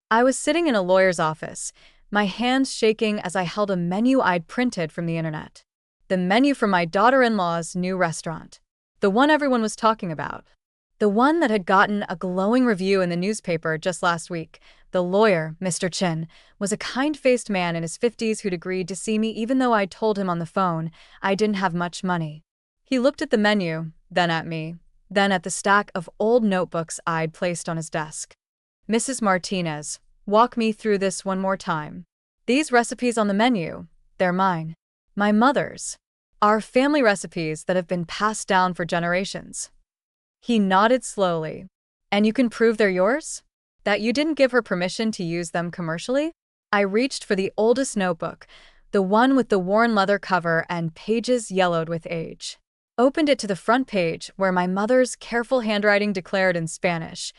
I was sitting in a lawyer's office, my hands shaking as I held a menu I'd printed from the internet. The menu from my daughter-in-law's new restaurant. The one everyone was talking about. The one that had gotten a glowing review in the newspaper just last week. The lawyer, Mr. Chin, was a kind-faced man in his 50s who'd agreed to see me even though I'd told him on the phone I didn't have much money. He looked at the menu, then at me, then at the stack of old notebooks I'd placed on his desk. "Mrs. Martinez, walk me through this one more time. These recipes on the menu, they're mine. My mother's. Our family recipes that have been passed down for generations." He nodded slowly. "And you can prove they're yours? That you didn't give her permission to use them commercially?" I reached for the oldest notebook, the one with the worn leather cover and pages yellowed with age. Opened it to the front page where my mother's careful handwriting declared in Spanish,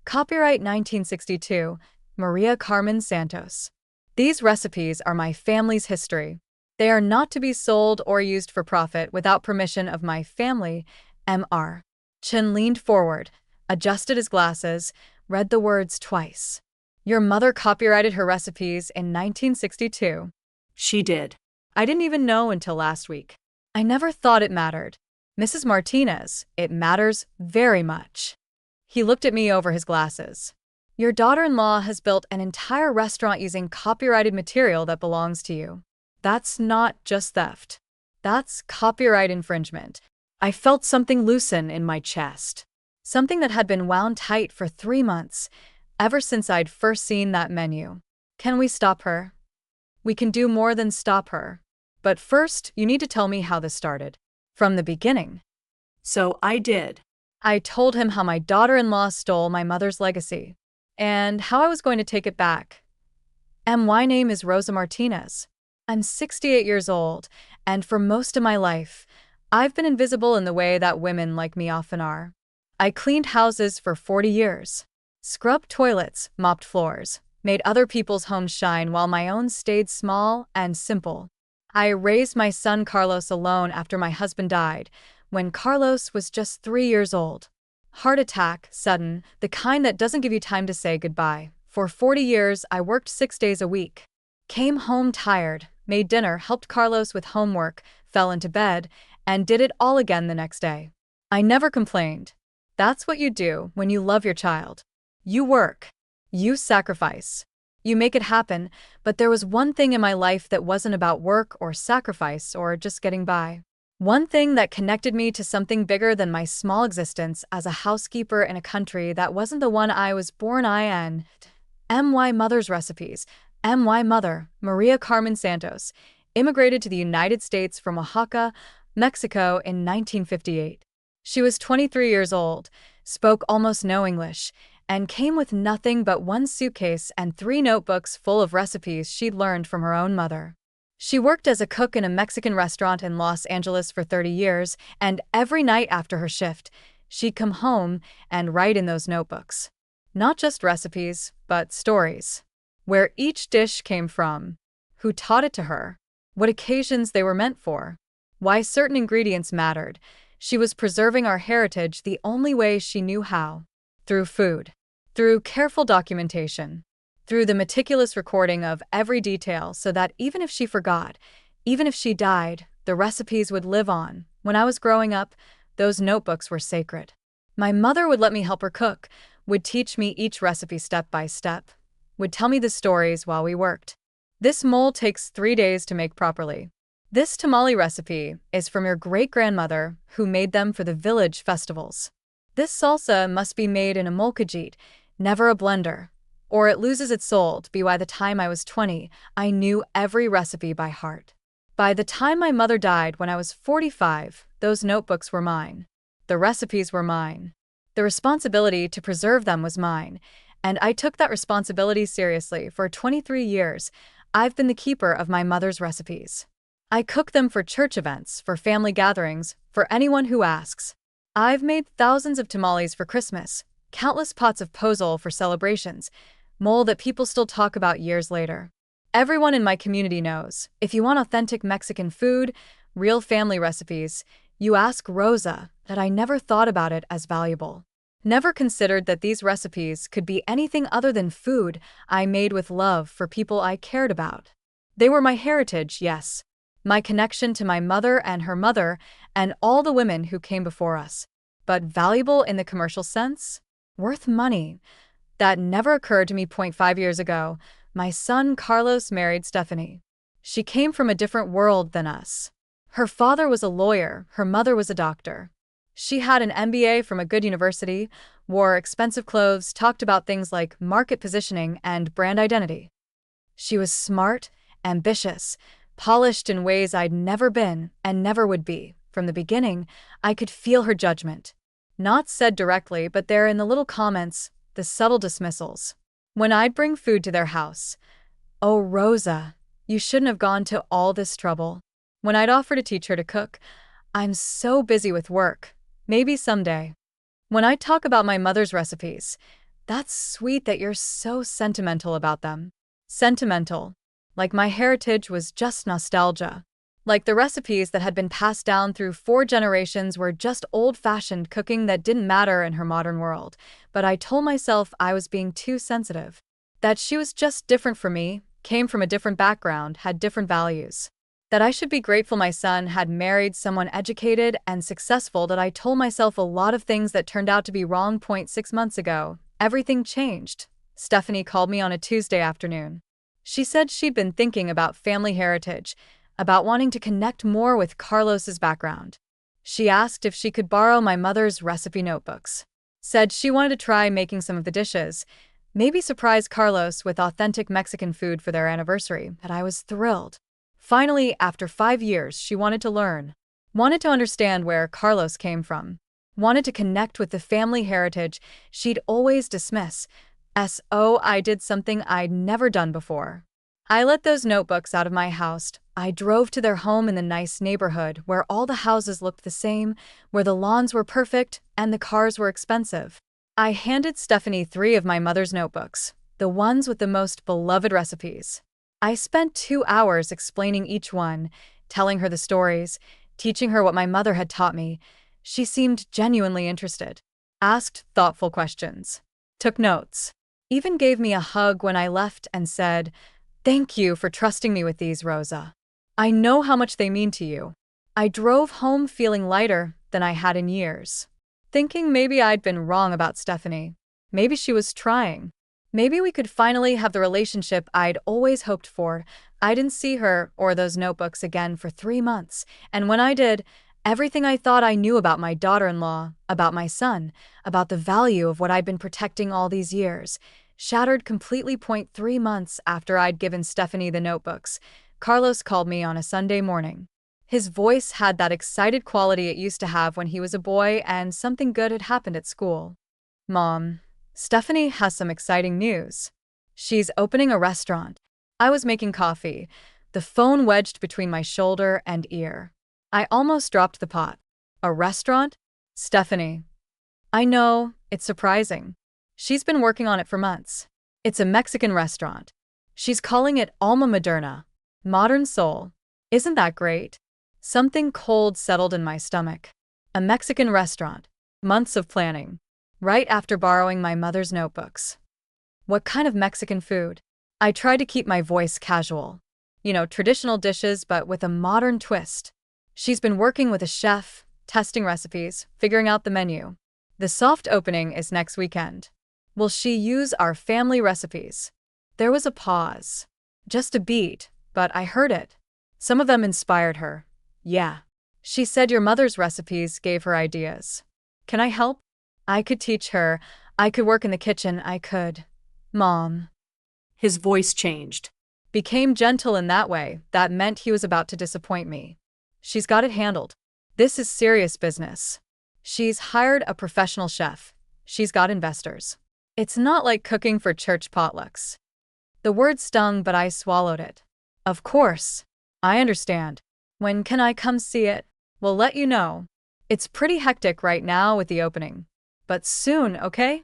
"Copyright 1962, Maria Carmen Santos. These recipes are my family's history. They are not to be sold or used for profit without permission of my family, Mr. Chin leaned forward, adjusted his glasses, read the words twice. "Your mother copyrighted her recipes in 1962. She did. I didn't even know until last week. I never thought it mattered. Mrs. Martinez, it matters very much." He looked at me over his glasses. "Your daughter-in-law has built an entire restaurant using copyrighted material that belongs to you. That's not just theft. That's copyright infringement." I felt something loosen in my chest. Something that had been wound tight for 3 months, ever since I'd first seen that menu. "Can we stop her?" "We can do more than stop her. But first, you need to tell me how this started. From the beginning." So I did. I told him how my daughter-in-law stole my mother's legacy, and how I was going to take it back. My name is Rosa Martinez. I'm 68 years old, and for most of my life, I've been invisible in the way that women like me often are. I cleaned houses for 40 years. Scrubbed toilets, mopped floors, made other people's homes shine while my own stayed small and simple. I raised my son Carlos alone after my husband died, when Carlos was just 3 years old. Heart attack, sudden, the kind that doesn't give you time to say goodbye. For 40 years, I worked 6 days a week. Came home tired, made dinner, helped Carlos with homework, fell into bed, and did it all again the next day. I never complained. That's what you do when you love your child. You work. You sacrifice. You make it happen, but there was one thing in my life that wasn't about work or sacrifice or just getting by. One thing that connected me to something bigger than my small existence as a housekeeper in a country that wasn't the one I was born in. My mother's recipes. My mother, Maria Carmen Santos, immigrated to the United States from Oaxaca, Mexico in 1958. She was 23 years old, spoke almost no English, and came with nothing but one suitcase and 3 notebooks full of recipes she'd learned from her own mother. She worked as a cook in a Mexican restaurant in Los Angeles for 30 years, and every night after her shift, she'd come home and write in those notebooks. Not just recipes, but stories. Where each dish came from, who taught it to her, what occasions they were meant for, why certain ingredients mattered. She was preserving our heritage the only way she knew how. Through food. Through careful documentation. Through the meticulous recording of every detail so that even if she forgot, even if she died, the recipes would live on. When I was growing up, those notebooks were sacred. My mother would let me help her cook, would teach me each recipe step by step, would tell me the stories while we worked. "This mole takes 3 days to make properly. This tamale recipe is from your great-grandmother who made them for the village festivals. This salsa must be made in a molcajete, never a blender, or it loses its soul." By the time I was 20, I knew every recipe by heart. By the time my mother died when I was 45, those notebooks were mine. The recipes were mine. The responsibility to preserve them was mine, and I took that responsibility seriously. For 23 years, I've been the keeper of my mother's recipes. I cook them for church events, for family gatherings, for anyone who asks. I've made thousands of tamales for Christmas, countless pots of pozole for celebrations, mole that people still talk about years later. Everyone in my community knows, if you want authentic Mexican food, real family recipes, you ask Rosa. That I never thought about it as valuable. Never considered that these recipes could be anything other than food I made with love for people I cared about. They were my heritage, yes, my connection to my mother and her mother and all the women who came before us. But valuable in the commercial sense? Worth money? That never occurred to me. 5 years ago, my son Carlos married Stephanie. She came from a different world than us. Her father was a lawyer, her mother was a doctor. She had an MBA from a good university, wore expensive clothes, talked about things like market positioning and brand identity. She was smart, ambitious, polished in ways I'd never been and never would be. From the beginning, I could feel her judgment. Not said directly, but there in the little comments, the subtle dismissals. When I'd bring food to their house, "Oh, Rosa, you shouldn't have gone to all this trouble." When I'd offer to teach her to cook, "I'm so busy with work. Maybe someday." When I talk about my mother's recipes, "That's sweet that you're so sentimental about them." Sentimental. Like my heritage was just nostalgia. Like the recipes that had been passed down through 4 generations were just old-fashioned cooking that didn't matter in her modern world. But I told myself I was being too sensitive. That she was just different from me, came from a different background, had different values. That I should be grateful my son had married someone educated and successful. That I told myself a lot of things that turned out to be wrong. 6 months ago, everything changed. Stephanie called me on a Tuesday afternoon. She said she'd been thinking about family heritage, about wanting to connect more with Carlos's background. She asked if she could borrow my mother's recipe notebooks. Said she wanted to try making some of the dishes, maybe surprise Carlos with authentic Mexican food for their anniversary. That I was thrilled. Finally, after 5 years, she wanted to learn. Wanted to understand where Carlos came from. Wanted to connect with the family heritage she'd always dismiss. So I did something I'd never done before. I let those notebooks out of my house. I drove to their home in the nice neighborhood where all the houses looked the same, where the lawns were perfect and the cars were expensive. I handed Stephanie 3 of my mother's notebooks, the ones with the most beloved recipes. I spent 2 hours explaining each one, telling her the stories, teaching her what my mother had taught me. She seemed genuinely interested. Asked thoughtful questions. Took notes. Even gave me a hug when I left and said, "Thank you for trusting me with these, Rosa. I know how much they mean to you." I drove home feeling lighter than I had in years. Thinking maybe I'd been wrong about Stephanie. Maybe she was trying. Maybe we could finally have the relationship I'd always hoped for. I didn't see her or those notebooks again for 3 months, and when I did, everything I thought I knew about my daughter-in-law, about my son, about the value of what I'd been protecting all these years, shattered completely. 3 months after I'd given Stephanie the notebooks, Carlos called me on a Sunday morning. His voice had that excited quality it used to have when he was a boy and something good had happened at school. "Mom, Stephanie has some exciting news. She's opening a restaurant." I was making coffee, the phone wedged between my shoulder and ear. I almost dropped the pot. "A restaurant? Stephanie." "I know, it's surprising. She's been working on it for months. It's a Mexican restaurant. She's calling it Alma Moderna, Modern Soul. Isn't that great?" Something cold settled in my stomach. A Mexican restaurant. Months of planning. Right after borrowing my mother's notebooks. What kind of Mexican food? I tried to keep my voice casual. Traditional dishes, but with a modern twist. She's been working with a chef, testing recipes, figuring out the menu. The soft opening is next weekend. Will she use our family recipes? There was a pause. Just a beat, but I heard it. Some of them inspired her. Yeah. She said your mother's recipes gave her ideas. Can I help? I could teach her. I could work in the kitchen. I could. Mom. His voice changed. Became gentle in that way. That meant he was about to disappoint me. She's got it handled. This is serious business. She's hired a professional chef. She's got investors. It's not like cooking for church potlucks. The word stung, but I swallowed it. Of course. I understand. When can I come see it? We'll let you know. It's pretty hectic right now with the opening. But soon, okay?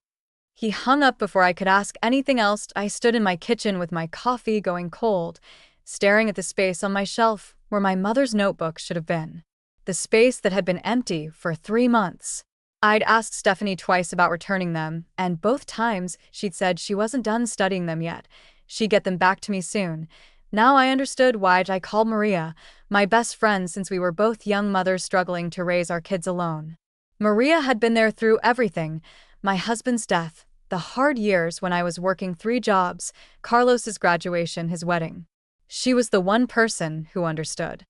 He hung up before I could ask anything else. I stood in my kitchen with my coffee going cold, staring at the space on my shelf where my mother's notebook should have been. The space that had been empty for 3 months. I'd asked Stephanie twice about returning them, and both times she'd said she wasn't done studying them yet. She'd get them back to me soon. Now I understood why I called Maria, my best friend since we were both young mothers struggling to raise our kids alone. Maria had been there through everything: my husband's death, the hard years when I was working 3 jobs, Carlos's graduation, his wedding. She was the one person who understood.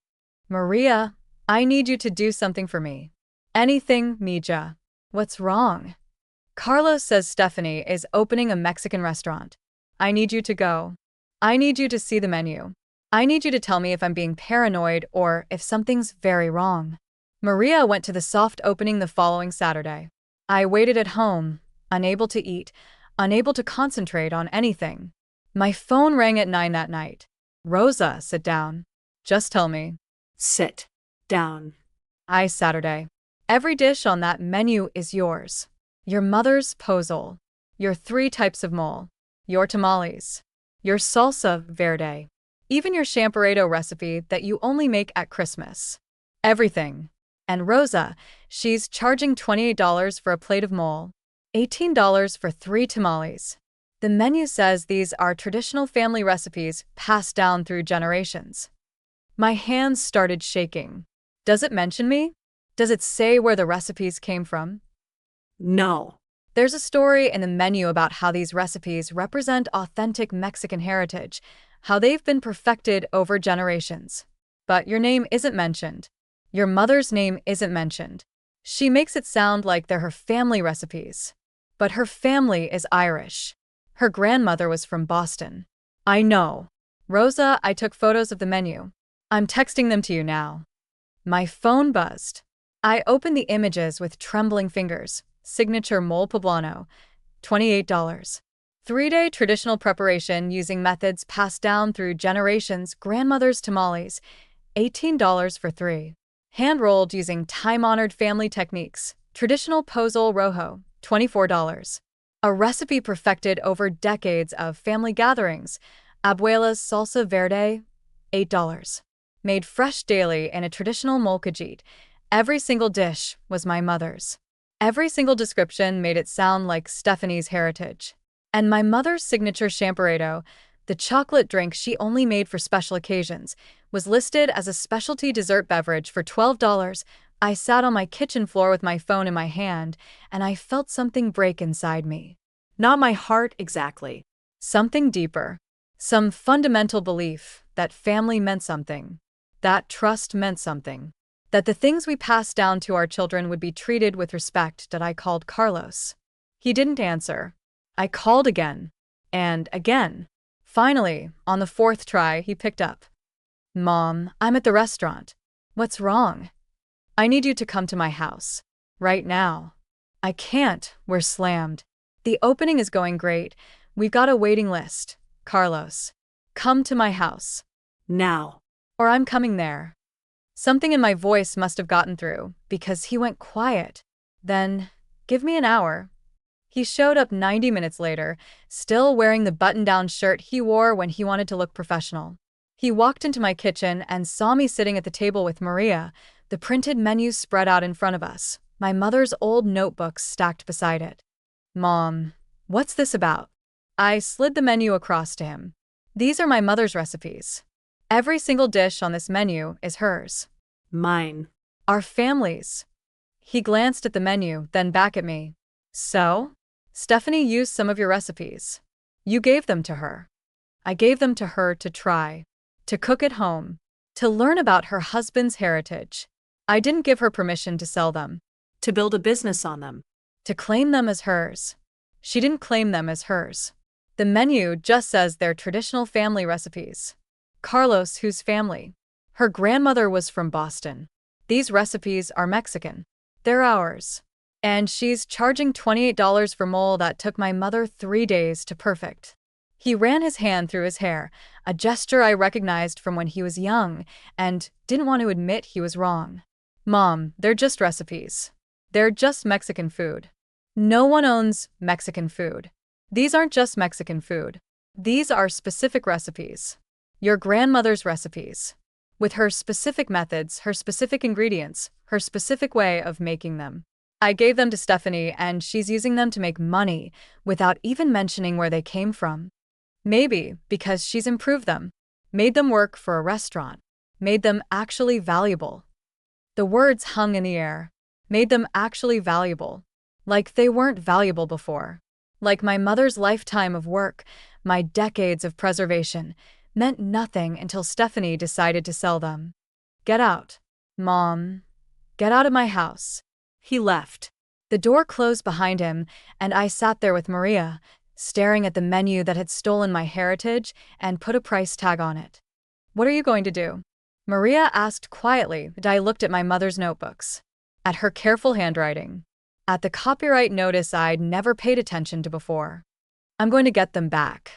Maria, I need you to do something for me. Anything, Mija. What's wrong? Carlos says Stephanie is opening a Mexican restaurant. I need you to go. I need you to see the menu. I need you to tell me if I'm being paranoid or if something's very wrong. Maria went to the soft opening the following Saturday. I waited at home, unable to eat, unable to concentrate on anything. My phone rang at 9 that night. Rosa, sit down. Just tell me. Sit down. Saturday. Every dish on that menu is yours. Your mother's pozole. Your 3 types of mole. Your tamales. Your salsa verde. Even your champurrado recipe that you only make at Christmas. Everything. And Rosa, she's charging $28 for a plate of mole, $18 for 3 tamales. The menu says these are traditional family recipes passed down through generations. My hands started shaking. Does it mention me? Does it say where the recipes came from? No. There's a story in the menu about how these recipes represent authentic Mexican heritage, how they've been perfected over generations. But your name isn't mentioned. Your mother's name isn't mentioned. She makes it sound like they're her family recipes. But her family is Irish. Her grandmother was from Boston. I know. Rosa, I took photos of the menu. I'm texting them to you now. My phone buzzed. I opened the images with trembling fingers. Signature mole poblano, $28. 3-day traditional preparation using methods passed down through generations. Grandmother's tamales, $18 for 3. Hand-rolled using time-honored family techniques. Traditional pozole rojo, $24. A recipe perfected over decades of family gatherings. Abuela's salsa verde, $8. Made fresh daily in a traditional molcajit. Every single dish was my mother's. Every single description made it sound like Stephanie's heritage. And my mother's signature champurrado, the chocolate drink she only made for special occasions, was listed as a specialty dessert beverage for $12. I sat on my kitchen floor with my phone in my hand, and I felt something break inside me. Not my heart exactly. Something deeper. Some fundamental belief that family meant something. That trust meant something. That the things we passed down to our children would be treated with respect. That I called Carlos. He didn't answer. I called again. And again. Finally, on the 4th try, he picked up. Mom, I'm at the restaurant. What's wrong? I need you to come to my house. Right now. I can't, we're slammed. The opening is going great. We've got a waiting list. Carlos. Come to my house. Now. Or I'm coming there. Something in my voice must have gotten through, because he went quiet. Then, give me an hour. He showed up 90 minutes later, still wearing the button-down shirt he wore when he wanted to look professional. He walked into my kitchen and saw me sitting at the table with Maria, the printed menu spread out in front of us, my mother's old notebooks stacked beside it. Mom, what's this about? I slid the menu across to him. These are my mother's recipes. Every single dish on this menu is hers. Mine. Our family's. He glanced at the menu, then back at me. So? Stephanie used some of your recipes. You gave them to her. I gave them to her to try. To cook at home. To learn about her husband's heritage. I didn't give her permission to sell them. To build a business on them. To claim them as hers. She didn't claim them as hers. The menu just says they're traditional family recipes. Carlos, whose family? Her grandmother was from Boston. These recipes are Mexican. They're ours. And she's charging $28 for mole that took my mother 3 days to perfect. He ran his hand through his hair, a gesture I recognized from when he was young, and didn't want to admit he was wrong. Mom, they're just recipes. They're just Mexican food. No one owns Mexican food. These aren't just Mexican food. These are specific recipes. Your grandmother's recipes. With her specific methods, her specific ingredients, her specific way of making them. I gave them to Stephanie, and she's using them to make money without even mentioning where they came from. Maybe because she's improved them, made them work for a restaurant, made them actually valuable. The words hung in the air. Made them actually valuable. Like they weren't valuable before. Like my mother's lifetime of work, my decades of preservation, meant nothing until Stephanie decided to sell them. Get out. Mom. Get out of my house. He left. The door closed behind him, and I sat there with Maria, staring at the menu that had stolen my heritage and put a price tag on it. What are you going to do? Maria asked quietly, and I looked at my mother's notebooks, at her careful handwriting, at the copyright notice I'd never paid attention to before. I'm going to get them back.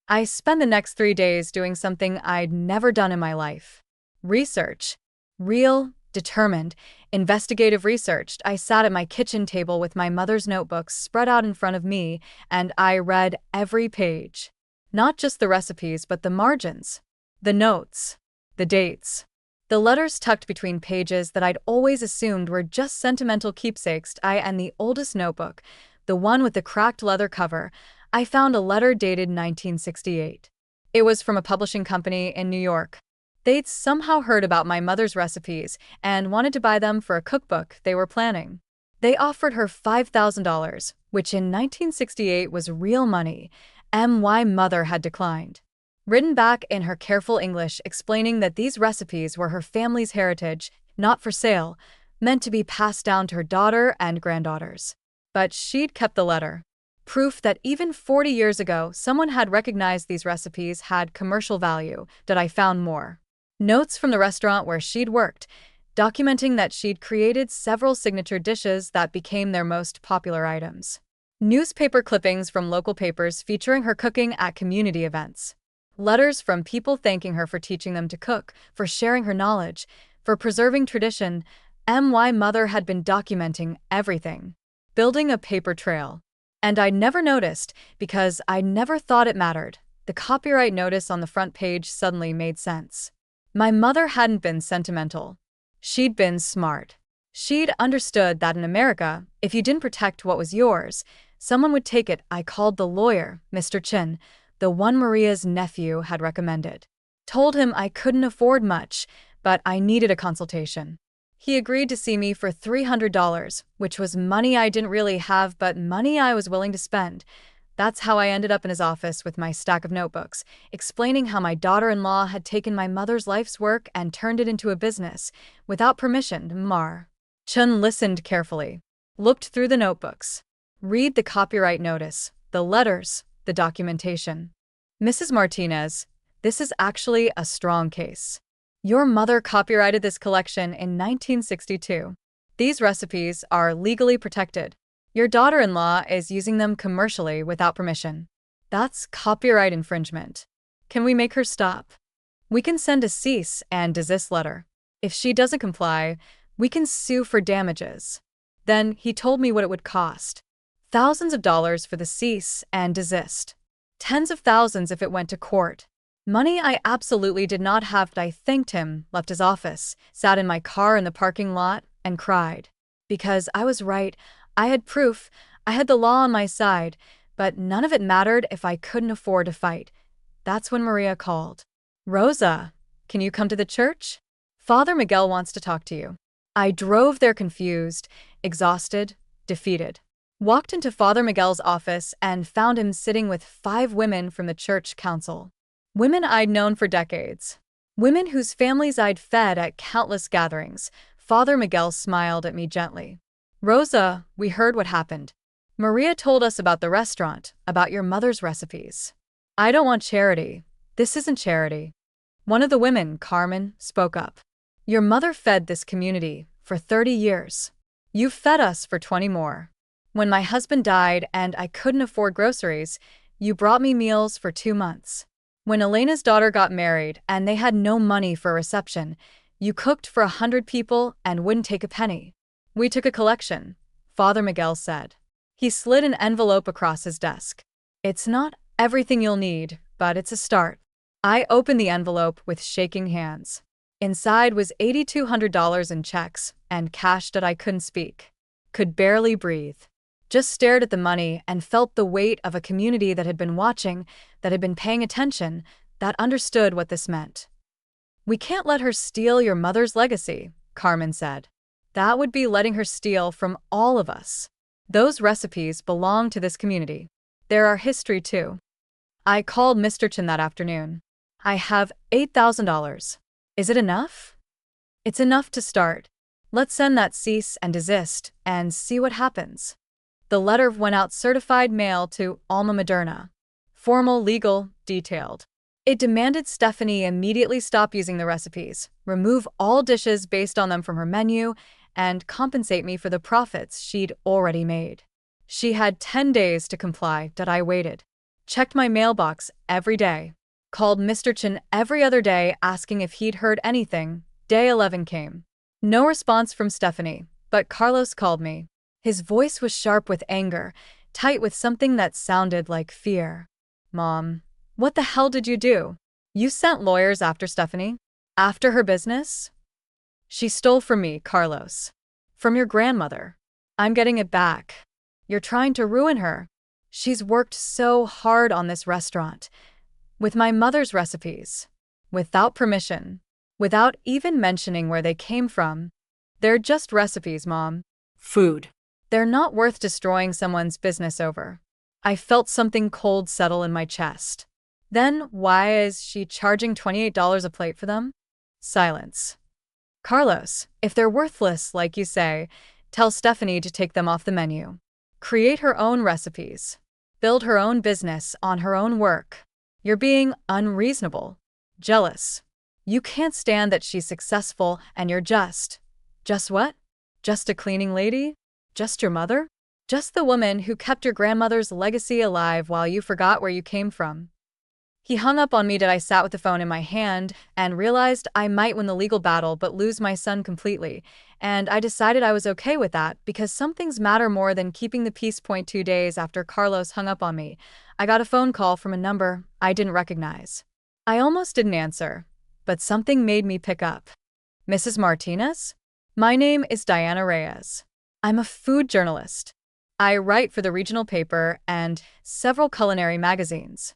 I spent the next 3 days doing something I'd never done in my life. Research. Real, determined, investigative research. I sat at my kitchen table with my mother's notebooks spread out in front of me, and I read every page. Not just the recipes, but the margins, the notes, the dates, the letters tucked between pages that I'd always assumed were just sentimental keepsakes. And the oldest notebook, the one with the cracked leather cover, I found a letter dated 1968. It was from a publishing company in New York. They'd somehow heard about my mother's recipes and wanted to buy them for a cookbook they were planning. They offered her $5,000, which in 1968 was real money. My mother had declined. Written back in her careful English explaining that these recipes were her family's heritage, not for sale, meant to be passed down to her daughter and granddaughters. But she'd kept the letter. Proof that even 40 years ago someone had recognized these recipes had commercial value. That I found more. Notes from the restaurant where she'd worked, documenting that she'd created several signature dishes that became their most popular items. Newspaper clippings from local papers featuring her cooking at community events. Letters from people thanking her for teaching them to cook, for sharing her knowledge, for preserving tradition. My mother had been documenting everything, building a paper trail. And I'd never noticed, because I never thought it mattered. The copyright notice on the front page suddenly made sense. My mother hadn't been sentimental. She'd been smart. She'd understood that in America, if you didn't protect what was yours, someone would take it. I called the lawyer, Mr. Chin, the one Maria's nephew had recommended. Told him I couldn't afford much, but I needed a consultation. He agreed to see me for $300, which was money I didn't really have, but money I was willing to spend. That's how I ended up in his office with my stack of notebooks, explaining how my daughter-in-law had taken my mother's life's work and turned it into a business, without permission. Mar. Chun listened carefully, looked through the notebooks. Read the copyright notice, the letters, the documentation. Mrs. Martinez, this is actually a strong case. Your mother copyrighted this collection in 1962. These recipes are legally protected. Your daughter-in-law is using them commercially without permission. That's copyright infringement. Can we make her stop? We can send a cease and desist letter. If she doesn't comply, we can sue for damages. Then he told me what it would cost. Thousands of dollars for the cease and desist. Tens of thousands if it went to court. Money I absolutely did not have. I thanked him, left his office, sat in my car in the parking lot, and cried. Because I was right. I had proof, I had the law on my side, but none of it mattered if I couldn't afford to fight. That's when Maria called. Rosa, can you come to the church? Father Miguel wants to talk to you. I drove there confused, exhausted, defeated. Walked into Father Miguel's office and found him sitting with 5 women from the church council. Women I'd known for decades. Women whose families I'd fed at countless gatherings. Father Miguel smiled at me gently. Rosa, we heard what happened. Maria told us about the restaurant, about your mother's recipes. I don't want charity. This isn't charity. One of the women, Carmen, spoke up. Your mother fed this community for 30 years. You've fed us for 20 more. When my husband died and I couldn't afford groceries, you brought me meals for 2 months. When Elena's daughter got married and they had no money for a reception, you cooked for 100 people and wouldn't take a penny. We took a collection, Father Miguel said. He slid an envelope across his desk. It's not everything you'll need, but it's a start. I opened the envelope with shaking hands. Inside was $8,200 in checks and cash that I couldn't speak. could barely breathe. Just stared at the money and felt the weight of a community that had been watching, that had been paying attention, that understood what this meant. "We can't let her steal your mother's legacy," Carmen said. "That would be letting her steal from all of us. Those recipes belong to this community. They're our history, too." I called Mr. Chen that afternoon. "I have $8,000. Is it enough?" "It's enough to start. Let's send that cease and desist and see what happens." The letter went out certified mail to Alma Materna. Formal, legal, detailed. It demanded Stephanie immediately stop using the recipes, remove all dishes based on them from her menu, and compensate me for the profits she'd already made. She had 10 days to comply. I waited. Checked my mailbox every day. Called Mr. Chen every other day asking if he'd heard anything. Day 11 came. No response from Stephanie, but Carlos called me. His voice was sharp with anger, tight with something that sounded like fear. "Mom, what the hell did you do? You sent lawyers after Stephanie? After her business? She stole from me, Carlos. From your grandmother. I'm getting it back. You're trying to ruin her. She's worked so hard on this restaurant. With my mother's recipes. Without permission. Without even mentioning where they came from. They're just recipes, Mom. Food. They're not worth destroying someone's business over." I felt something cold settle in my chest. Then why is she charging $28 a plate for them? Silence. "Carlos, if they're worthless, like you say, tell Stephanie to take them off the menu. Create her own recipes. Build her own business on her own work. You're being unreasonable. Jealous. You can't stand that she's successful and you're just what? Just a cleaning lady? Just your mother? Just the woman who kept your grandmother's legacy alive while you forgot where you came from." He hung up on me. I sat with the phone in my hand and realized I might win the legal battle but lose my son completely, and I decided I was okay with that because some things matter more than keeping the peace. 2 days after Carlos hung up on me, I got a phone call from a number I didn't recognize. I almost didn't answer, but something made me pick up. "Mrs. Martinez? My name is Diana Reyes. I'm a food journalist. I write for the regional paper and several culinary magazines."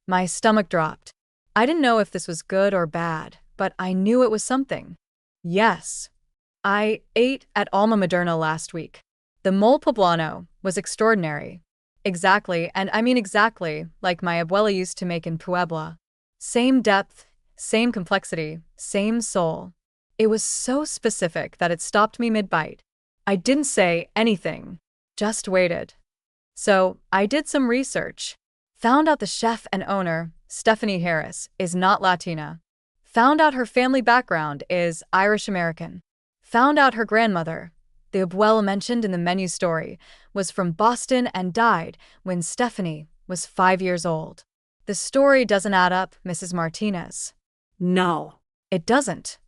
My stomach dropped. I didn't know if this was good or bad, but I knew it was something. "Yes. I ate at Alma Materna last week. The mole poblano was extraordinary. Exactly, and I mean exactly, like my abuela used to make in Puebla. Same depth, same complexity, same soul. It was so specific that it stopped me mid-bite. I didn't say anything, just waited. So I did some research. Found out the chef and owner, Stephanie Harris, is not Latina. Found out her family background is Irish-American. Found out her grandmother, the abuela mentioned in the menu story, was from Boston and died when Stephanie was 5 years old. The story doesn't add up, Mrs. Martinez. No. It doesn't.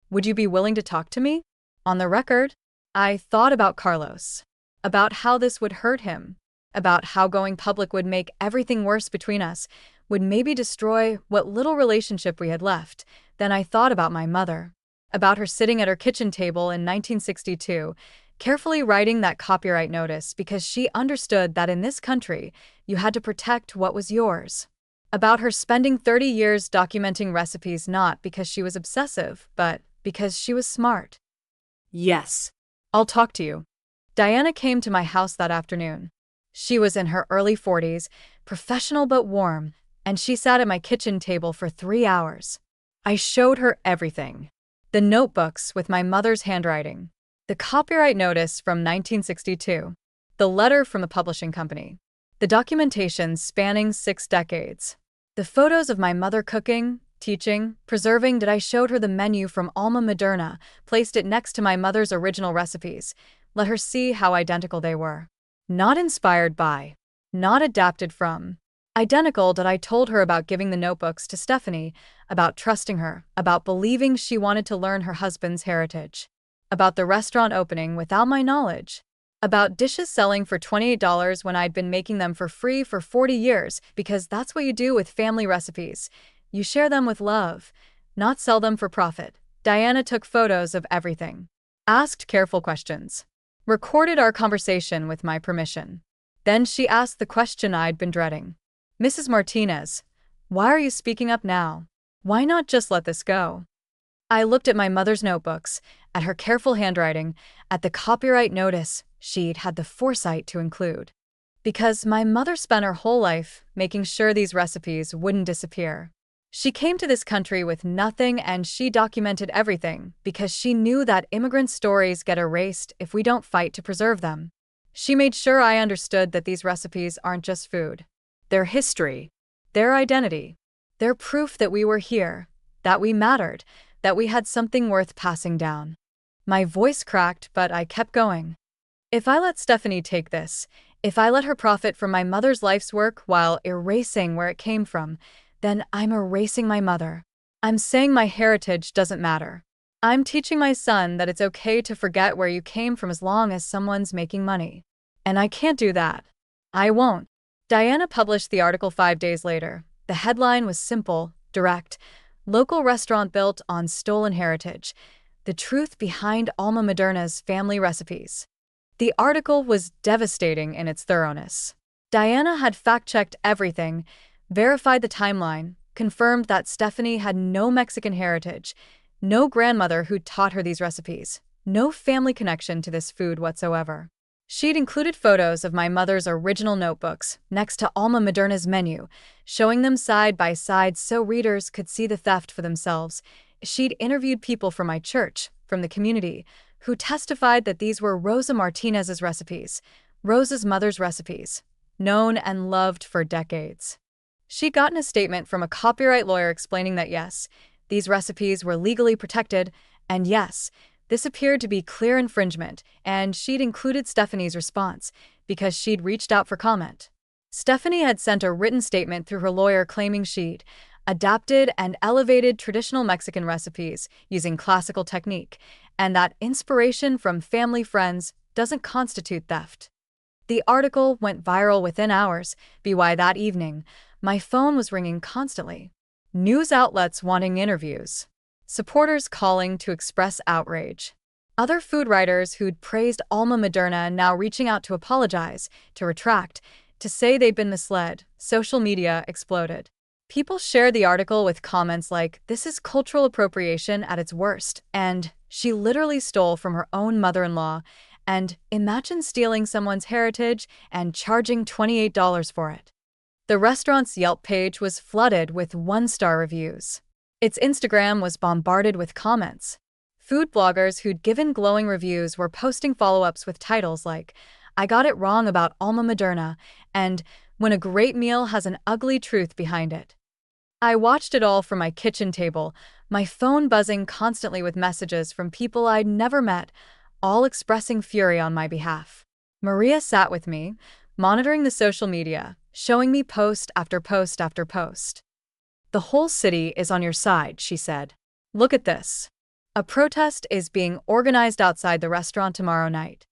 Would you be willing to talk to me? On the record, I thought about Carlos. About how this would hurt him. About how going public would make everything worse between us, would maybe destroy what little relationship we had left. Then I thought about my mother. About her sitting at her kitchen table in 1962, carefully writing that copyright notice because she understood that in this country, you had to protect what was yours. About her spending 30 years documenting recipes not because she was obsessive, but because she was smart. Yes. I'll talk to you. Diana came to my house that afternoon. She was in her early 40s, professional but warm, and she sat at my kitchen table for 3 hours. I showed her everything. The notebooks with my mother's handwriting. The copyright notice from 1962. The letter from the publishing company. The documentation spanning 6 decades. The photos of my mother cooking, teaching, preserving. I showed her the menu from Alma Materna, placed it next to my mother's original recipes, let her see how identical they were. Not inspired by, not adapted from. Identical. I told her about giving the notebooks to Stephanie, about trusting her, about believing she wanted to learn her husband's heritage, about the restaurant opening without my knowledge, about dishes selling for $28 when I'd been making them for free for 40 years, because that's what you do with family recipes. You share them with love, not sell them for profit. Diana took photos of everything. Asked careful questions. recorded our conversation with my permission. Then she asked the question I'd been dreading. Mrs. Martinez, why are you speaking up now? Why not just let this go? I looked at my mother's notebooks, at her careful handwriting, at the copyright notice she'd had the foresight to include. Because my mother spent her whole life making sure these recipes wouldn't disappear. She came to this country with nothing and she documented everything because she knew that immigrant stories get erased if we don't fight to preserve them. She made sure I understood that these recipes aren't just food. They're history, their identity. They're proof that we were here, that we mattered, that we had something worth passing down. My voice cracked, but I kept going. If I let Stephanie take this, if I let her profit from my mother's life's work while erasing where it came from, then I'm erasing my mother. I'm saying my heritage doesn't matter. I'm teaching my son that it's okay to forget where you came from as long as someone's making money. And I can't do that. I won't. Diana published the article 5 days later. The headline was simple, direct. Local restaurant built on stolen heritage. The truth behind Alma Materna's family recipes. The article was devastating in its thoroughness. Diana had fact-checked everything, verified the timeline, confirmed that Stephanie had no Mexican heritage, no grandmother who'd taught her these recipes, no family connection to this food whatsoever. She'd included photos of my mother's original notebooks next to Alma Materna's menu, showing them side by side so readers could see the theft for themselves. She'd interviewed people from my church, from the community, who testified that these were Rosa Martinez's recipes, Rosa's mother's recipes, known and loved for decades. She'd gotten a statement from a copyright lawyer explaining that yes, these recipes were legally protected, and yes, this appeared to be clear infringement, and she'd included Stephanie's response because she'd reached out for comment. Stephanie had sent a written statement through her lawyer claiming she'd adapted and elevated traditional Mexican recipes using classical technique, and that inspiration from family friends doesn't constitute theft. The article went viral within hours. By that evening, my phone was ringing constantly. News outlets wanting interviews. Supporters calling to express outrage. Other food writers who'd praised Alma Materna now reaching out to apologize, to retract, to say they'd been misled. Social media exploded. People shared the article with comments like, "This is cultural appropriation at its worst," and "She literally stole from her own mother-in-law," and "Imagine stealing someone's heritage and charging $28 for it." The restaurant's Yelp page was flooded with one-star reviews. Its Instagram was bombarded with comments. Food bloggers who'd given glowing reviews were posting follow-ups with titles like, "I got it wrong about Alma Materna," and "When a great meal has an ugly truth behind it." I watched it all from my kitchen table, my phone buzzing constantly with messages from people I'd never met, all expressing fury on my behalf. Maria sat with me, monitoring the social media, showing me post after post after post. "The whole city is on your side," she said. "Look at this. A protest is being organized outside the restaurant tomorrow night."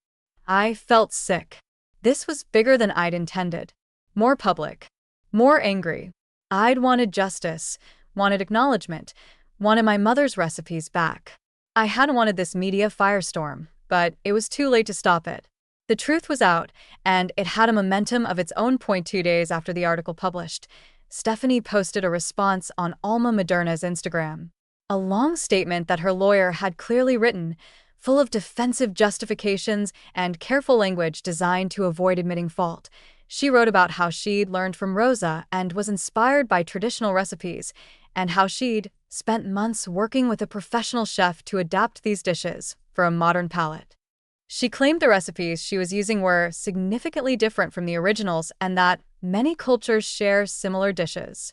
I felt sick. This was bigger than I'd intended. More public. More angry. I'd wanted justice, wanted acknowledgement, wanted my mother's recipes back. I hadn't wanted this media firestorm, but it was too late to stop it. The truth was out, and it had a momentum of its own. 2 days after the article published, Stephanie posted a response on Alma Materna's Instagram. A long statement that her lawyer had clearly written, full of defensive justifications and careful language designed to avoid admitting fault. She wrote about how she'd learned from Rosa and was inspired by traditional recipes, and how she'd spent months working with a professional chef to adapt these dishes for a modern palate. She claimed the recipes she was using were significantly different from the originals and that many cultures share similar dishes.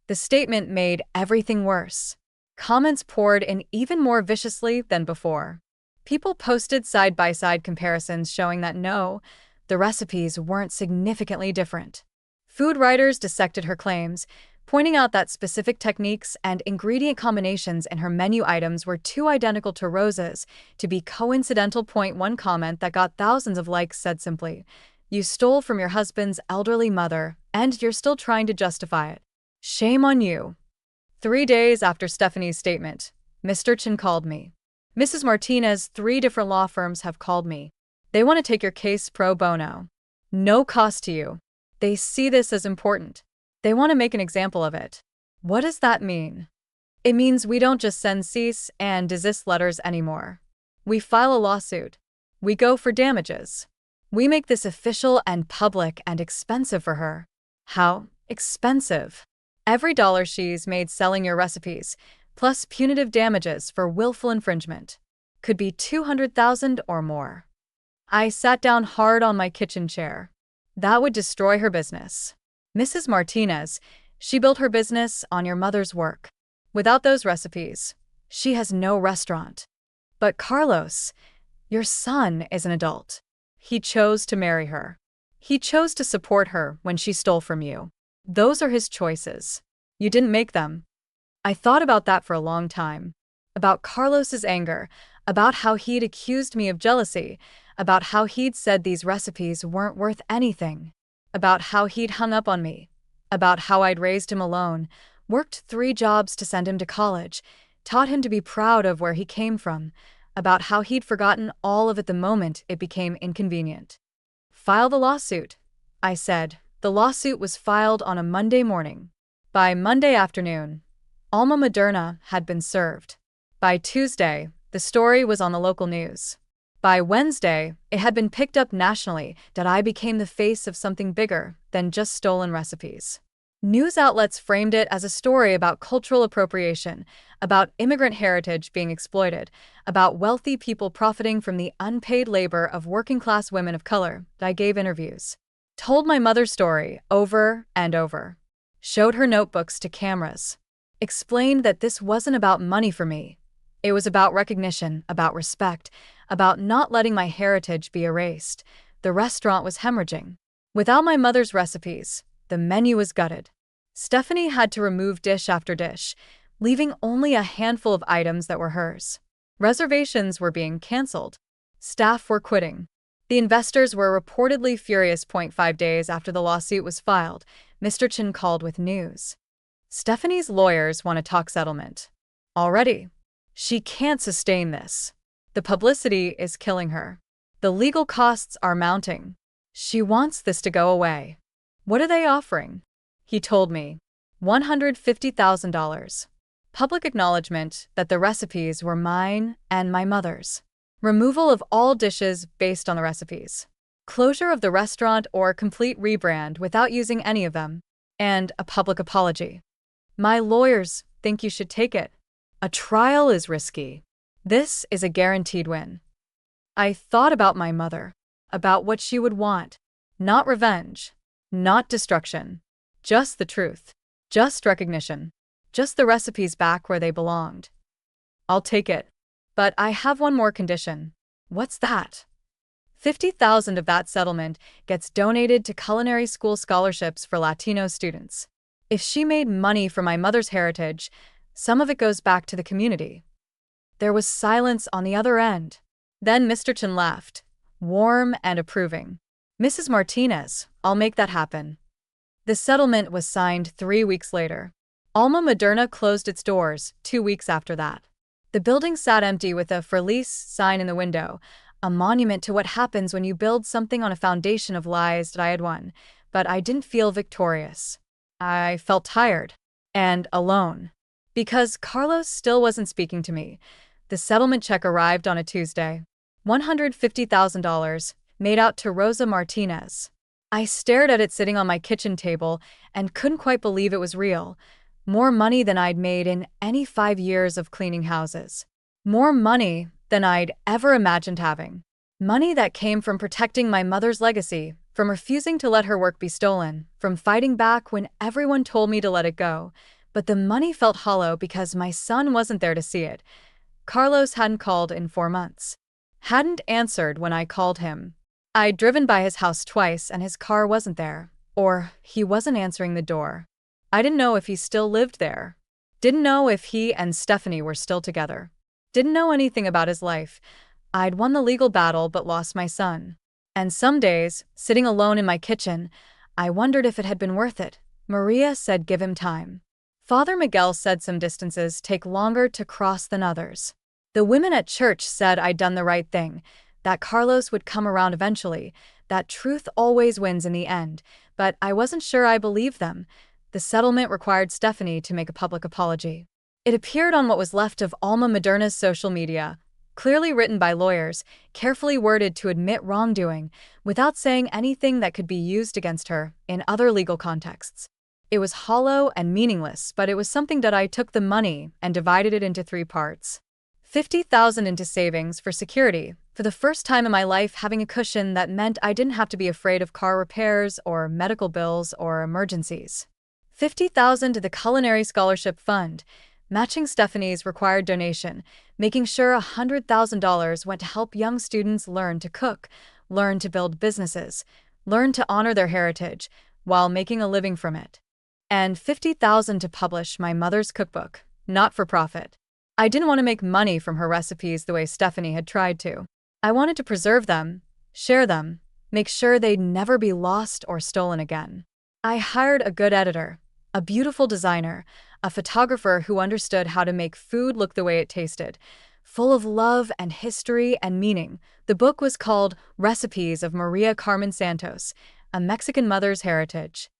The statement made everything worse. Comments poured in even more viciously than before. People posted side-by-side comparisons showing that no, the recipes weren't significantly different. Food writers dissected her claims, pointing out that specific techniques and ingredient combinations in her menu items were too identical to Rosa's to be coincidental. One comment that got thousands of likes said simply, "You stole from your husband's elderly mother, and you're still trying to justify it. Shame on you." 3 days after Stephanie's statement, Mr. Chen called me. "Mrs. Martinez, 3 different law firms have called me. They want to take your case pro bono. No cost to you. They see this as important. They want to make an example of it. What does that mean? It means we don't just send cease and desist letters anymore. We file a lawsuit. We go for damages. We make this official and public and expensive for her. How expensive? Every dollar she's made selling your recipes, plus punitive damages for willful infringement, could be 200,000 or more. I sat down hard on my kitchen chair. That would destroy her business. Mrs. Martinez, she built her business on your mother's work. Without those recipes, she has no restaurant. But Carlos, your son, is an adult. He chose to marry her. He chose to support her when she stole from you. Those are his choices. You didn't make them. I thought about that for a long time. About Carlos's anger, about how he'd accused me of jealousy, about how he'd said these recipes weren't worth anything, about how he'd hung up on me, about how I'd raised him alone, worked 3 jobs to send him to college, taught him to be proud of where he came from, about how he'd forgotten all of it the moment it became inconvenient. File the lawsuit, I said. The lawsuit was filed on a Monday morning. By Monday afternoon, Alma Moderna had been served. By Tuesday, the story was on the local news. By Wednesday, it had been picked up nationally that I became the face of something bigger than just stolen recipes. News outlets framed it as a story about cultural appropriation, about immigrant heritage being exploited, about wealthy people profiting from the unpaid labor of working-class women of color. I gave interviews, told my mother's story over and over, showed her notebooks to cameras, explained that this wasn't about money for me. It was about recognition, about respect, about not letting my heritage be erased. The restaurant was hemorrhaging. Without my mother's recipes, the menu was gutted. Stephanie had to remove dish after dish, leaving only a handful of items that were hers. Reservations were being canceled. Staff were quitting. The investors were reportedly furious. 5 days after the lawsuit was filed, Mr. Chen called with news. Stephanie's lawyers want to talk settlement. Already. She can't sustain this. The publicity is killing her. The legal costs are mounting. She wants this to go away. What are they offering? He told me. $150,000. Public acknowledgement that the recipes were mine and my mother's. Removal of all dishes based on the recipes. Closure of the restaurant or complete rebrand without using any of them. And a public apology. My lawyers think you should take it. A trial is risky. This is a guaranteed win. I thought about my mother, about what she would want. Not revenge, not destruction, just the truth, just recognition, just the recipes back where they belonged. I'll take it. But I have one more condition. What's that? 50,000 of that settlement gets donated to culinary school scholarships for Latino students. If she made money from my mother's heritage, some of it goes back to the community. There was silence on the other end. Then Mr. Chen laughed, warm and approving. Mrs. Martinez, I'll make that happen. The settlement was signed 3 weeks later. Alma Moderna closed its doors 2 weeks after that. The building sat empty with a for lease sign in the window, a monument to what happens when you build something on a foundation of lies that I had won. But I didn't feel victorious. I felt tired and alone. Because Carlos still wasn't speaking to me. The settlement check arrived on a Tuesday. $150,000, made out to Rosa Martinez. I stared at it sitting on my kitchen table and couldn't quite believe it was real. More money than I'd made in any 5 years of cleaning houses. More money than I'd ever imagined having. Money that came from protecting my mother's legacy, from refusing to let her work be stolen, from fighting back when everyone told me to let it go. But the money felt hollow because my son wasn't there to see it. Carlos hadn't called in 4 months. Hadn't answered when I called him. I'd driven by his house twice and his car wasn't there. Or he wasn't answering the door. I didn't know if he still lived there. Didn't know if he and Stephanie were still together. Didn't know anything about his life. I'd won the legal battle but lost my son. And some days, sitting alone in my kitchen, I wondered if it had been worth it. Maria said give him time. Father Miguel said some distances take longer to cross than others. The women at church said I'd done the right thing. that Carlos would come around eventually, that truth always wins in the end, but I wasn't sure I believed them. The settlement required Stephanie to make a public apology. It appeared on what was left of Alma Moderna's social media, clearly written by lawyers, carefully worded to admit wrongdoing, without saying anything that could be used against her in other legal contexts. It was hollow and meaningless, but it was something that I took the money and divided it into three parts. 50,000 into savings for security, for the first time in my life having a cushion that meant I didn't have to be afraid of car repairs or medical bills or emergencies. 50,000 to the Culinary Scholarship Fund, matching Stephanie's required donation, making sure $100,000 went to help young students learn to cook, learn to build businesses, learn to honor their heritage while making a living from it. And 50,000 to publish my mother's cookbook, not for profit. I didn't want to make money from her recipes the way Stephanie had tried to. I wanted to preserve them, share them, make sure they'd never be lost or stolen again. I hired a good editor, a beautiful designer, a photographer who understood how to make food look the way it tasted, full of love and history and meaning. The book was called Recipes of Maria Carmen Santos, A Mexican Mother's Heritage.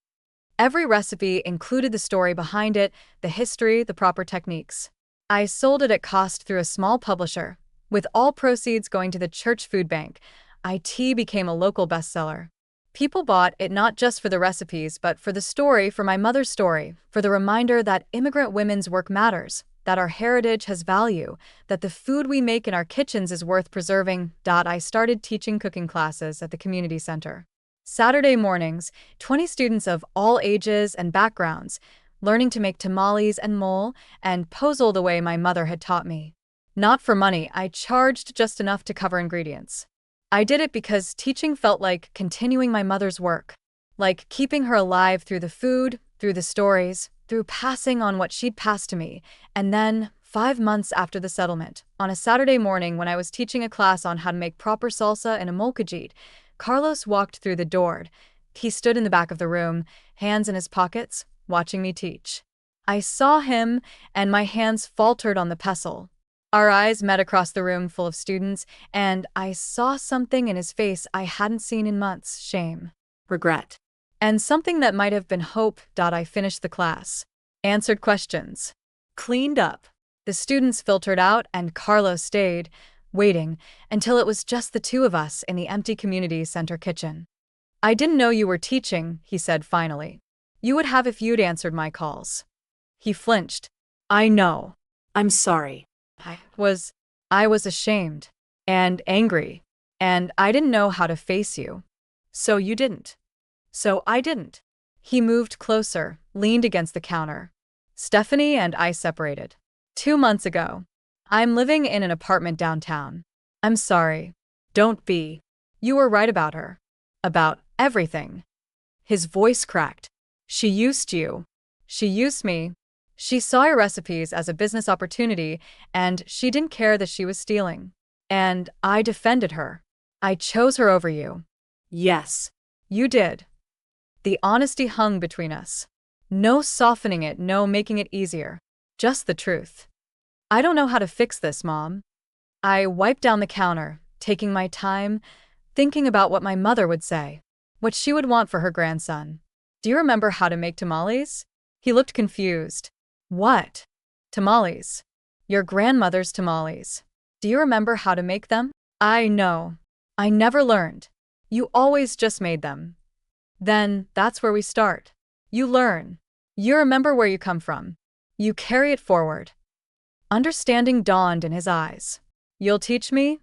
Every recipe included the story behind it, the history, the proper techniques. I sold it at cost through a small publisher, with all proceeds going to the church food bank. IT became a local bestseller. People bought it not just for the recipes, but for the story, for my mother's story, for the reminder that immigrant women's work matters, that our heritage has value, that the food we make in our kitchens is worth preserving. I started teaching cooking classes at the community center. Saturday mornings, 20 students of all ages and backgrounds, learning to make tamales and mole and pozole the way my mother had taught me. Not for money, I charged just enough to cover ingredients. I did it because teaching felt like continuing my mother's work, like keeping her alive through the food, through the stories, through passing on what she'd passed to me. And then, 5 months after the settlement, on a Saturday morning when I was teaching a class on how to make proper salsa and a molcajit, Carlos walked through the door. He stood in the back of the room, hands in his pockets, watching me teach. I saw him, and my hands faltered on the pestle. Our eyes met across the room full of students, and I saw something in his face I hadn't seen in months: shame, Regret. and something that might have been hope. I finished the class, answered questions, cleaned up. The students filtered out, and Carlos stayed, waiting, until it was just the two of us in the empty community center kitchen. "I didn't know you were teaching," he said finally. "You would have if you'd answered my calls." He flinched. I know. I'm sorry. I was ashamed and angry, and I didn't know how to face you. So you didn't. So I didn't. He moved closer, leaned against the counter. Stephanie and I separated 2 months ago. I'm living in an apartment downtown. I'm sorry. Don't be. You were right about her. About everything. His voice cracked. She used you. She used me. She saw your recipes as a business opportunity, and she didn't care that she was stealing. And I defended her. I chose her over you. Yes. You did. The honesty hung between us. No softening it, no making it easier. Just the truth. I don't know how to fix this, Mom. I wiped down the counter, taking my time, thinking about what my mother would say, what she would want for her grandson. Do you remember how to make tamales? He looked confused. What? Tamales. Your grandmother's tamales. Do you remember how to make them? I know. I never learned. You always just made them. Then, that's where we start. You learn. You remember where you come from. You carry it forward. Understanding dawned in his eyes. You'll teach me?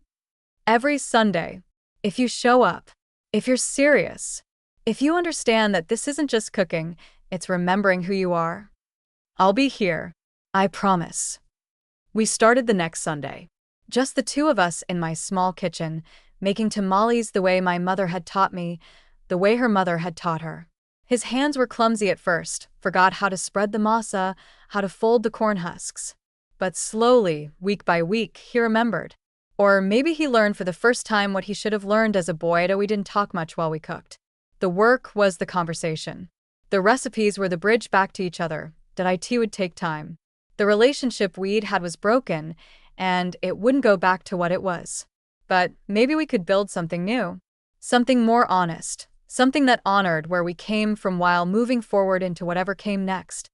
Every Sunday. If you show up. If you're serious. If you understand that this isn't just cooking, it's remembering who you are. I'll be here. I promise. We started the next Sunday. Just the two of us in my small kitchen, making tamales the way my mother had taught me, the way her mother had taught her. His hands were clumsy at first, forgot how to spread the masa, how to fold the corn husks. But slowly, week by week, he remembered. Or maybe he learned for the first time what he should have learned as a boy, though we didn't talk much while we cooked. The work was the conversation. The recipes were the bridge back to each other. That IT would take time. The relationship we'd had was broken, and it wouldn't go back to what it was. but maybe we could build something new. Something more honest. Something that honored where we came from while moving forward into whatever came next.